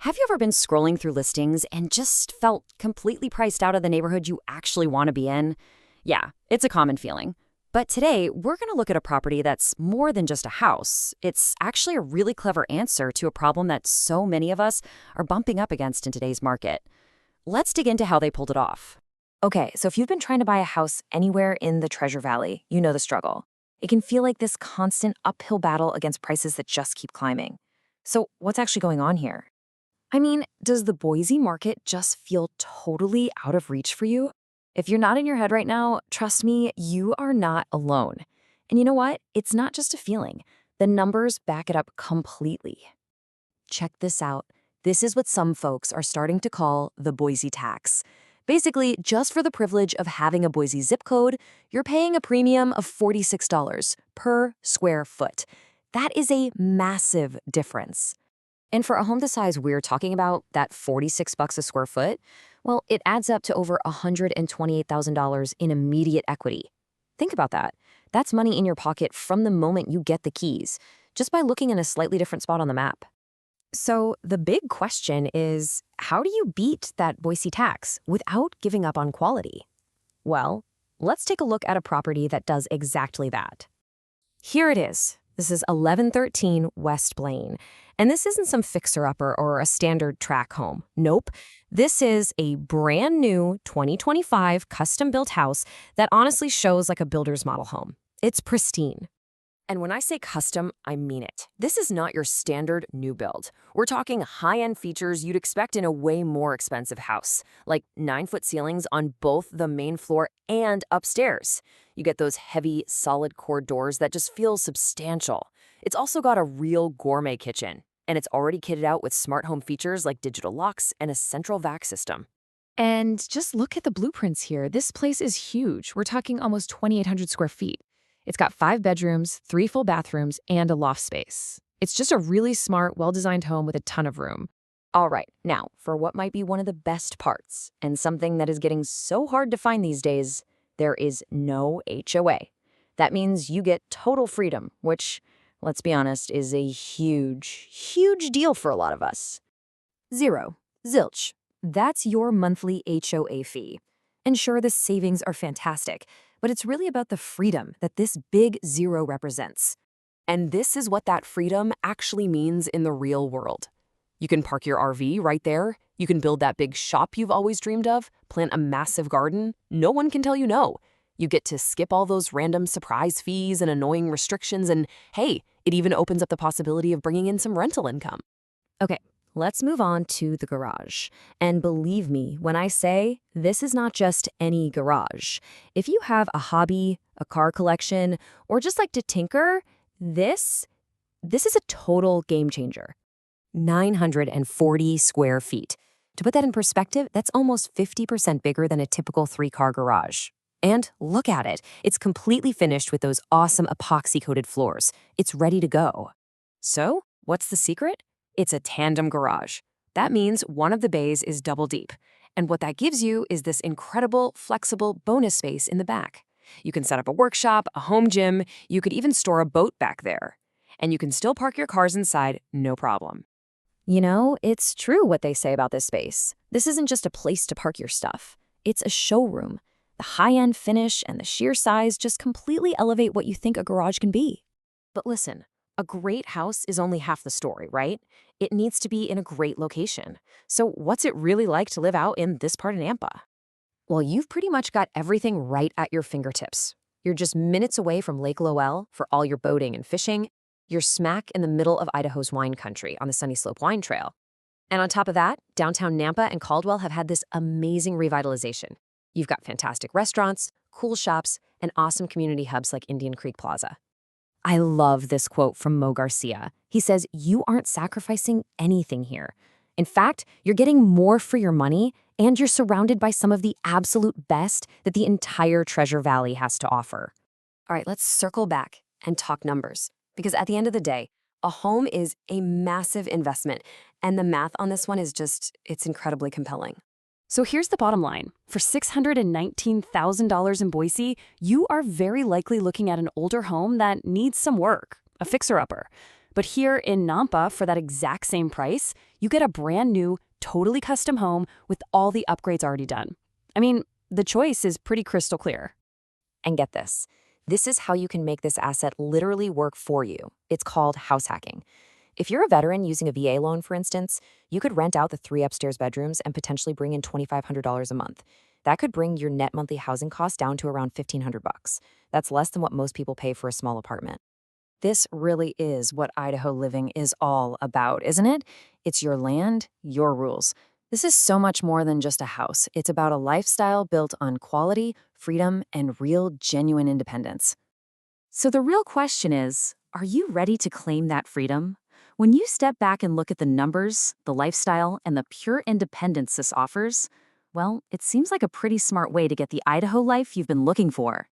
Have you ever been scrolling through listings and just felt completely priced out of the neighborhood you actually want to be in? Yeah, it's a common feeling. But today, we're going to look at a property that's more than just a house. It's actually a really clever answer to a problem that so many of us are bumping up against in today's market. Let's dig into how they pulled it off. Okay, so if you've been trying to buy a house anywhere in the Treasure Valley, you know the struggle. It can feel like this constant uphill battle against prices that just keep climbing. So what's actually going on here? I mean, does the Boise market just feel totally out of reach for you? If you're not in your head right now, trust me, you are not alone. And you know what? It's not just a feeling. The numbers back it up completely. Check this out. This is what some folks are starting to call the Boise tax. Basically, just for the privilege of having a Boise zip code, you're paying a premium of $46 per square foot. That is a massive difference. And for a home the size we're talking about, that $46 a square foot, well, it adds up to over $128,000 in immediate equity. Think about that. That's money in your pocket from the moment you get the keys, just by looking in a slightly different spot on the map. So the big question is, how do you beat that Boise tax without giving up on quality? Well, let's take a look at a property that does exactly that. Here it is. This is 1113 West Blaine. And this isn't some fixer-upper or a standard track home. Nope. This is a brand new 2025 custom-built house that honestly shows like a builder's model home. It's pristine. And when I say custom, I mean it. This is not your standard new build. We're talking high-end features you'd expect in a way more expensive house, like 9-foot ceilings on both the main floor and upstairs. You get those heavy, solid core doors that just feel substantial. It's also got a real gourmet kitchen, and it's already kitted out with smart home features like digital locks and a central vac system. And just look at the blueprints here. This place is huge. We're talking almost 2,800 square feet. It's got 5 bedrooms, 3 full bathrooms, and a loft space. It's just a really smart, well-designed home with a ton of room. All right, now, for what might be one of the best parts, and something that is getting so hard to find these days, there is no HOA. That means you get total freedom, which, let's be honest, is a huge, huge deal for a lot of us. Zero. Zilch. That's your monthly HOA fee. And sure, the savings are fantastic, but it's really about the freedom that this big zero represents. And this is what that freedom actually means in the real world. You can park your RV right there. You can build that big shop you've always dreamed of, plant a massive garden. No one can tell you no. You get to skip all those random surprise fees and annoying restrictions, and hey, it even opens up the possibility of bringing in some rental income. Okay, let's move on to the garage. And believe me when I say this is not just any garage. If you have a hobby, a car collection, or just like to tinker, this is a total game changer. 940 square feet. To put that in perspective, that's almost 50% bigger than a typical 3-car garage. And look at it. It's completely finished with those awesome epoxy-coated floors. It's ready to go. So, what's the secret? It's a tandem garage. That means one of the bays is double deep. And what that gives you is this incredible, flexible bonus space in the back. You can set up a workshop, a home gym, you could even store a boat back there. And you can still park your cars inside, no problem. You know, it's true what they say about this space. This isn't just a place to park your stuff. It's a showroom. The high-end finish and the sheer size just completely elevate what you think a garage can be. But listen, a great house is only half the story, right? It needs to be in a great location. So what's it really like to live out in this part of Nampa? Well, you've pretty much got everything right at your fingertips. You're just minutes away from Lake Lowell for all your boating and fishing. You're smack in the middle of Idaho's wine country on the Sunny Slope Wine Trail. And on top of that, downtown Nampa and Caldwell have had this amazing revitalization. You've got fantastic restaurants, cool shops, and awesome community hubs like Indian Creek Plaza. I love this quote from Mo Garcia. He says, "You aren't sacrificing anything here. In fact, you're getting more for your money, and you're surrounded by some of the absolute best that the entire Treasure Valley has to offer." All right, let's circle back and talk numbers. Because at the end of the day, a home is a massive investment, and the math on this one is it's incredibly compelling. So here's the bottom line. For $619,000 in Boise, you are very likely looking at an older home that needs some work, a fixer-upper. But here in Nampa, for that exact same price, you get a brand new, totally custom home with all the upgrades already done. I mean, the choice is pretty crystal clear. And get this. This is how you can make this asset literally work for you. It's called house hacking. If you're a veteran using a VA loan, for instance, you could rent out the 3 upstairs bedrooms and potentially bring in $2,500 a month. That could bring your net monthly housing cost down to around $1,500. That's less than what most people pay for a small apartment. This really is what Idaho living is all about, isn't it? It's your land, your rules. This is so much more than just a house. It's about a lifestyle built on quality, freedom, and real, genuine independence. So the real question is, are you ready to claim that freedom? When you step back and look at the numbers, the lifestyle, and the pure independence this offers, well, it seems like a pretty smart way to get the Idaho life you've been looking for.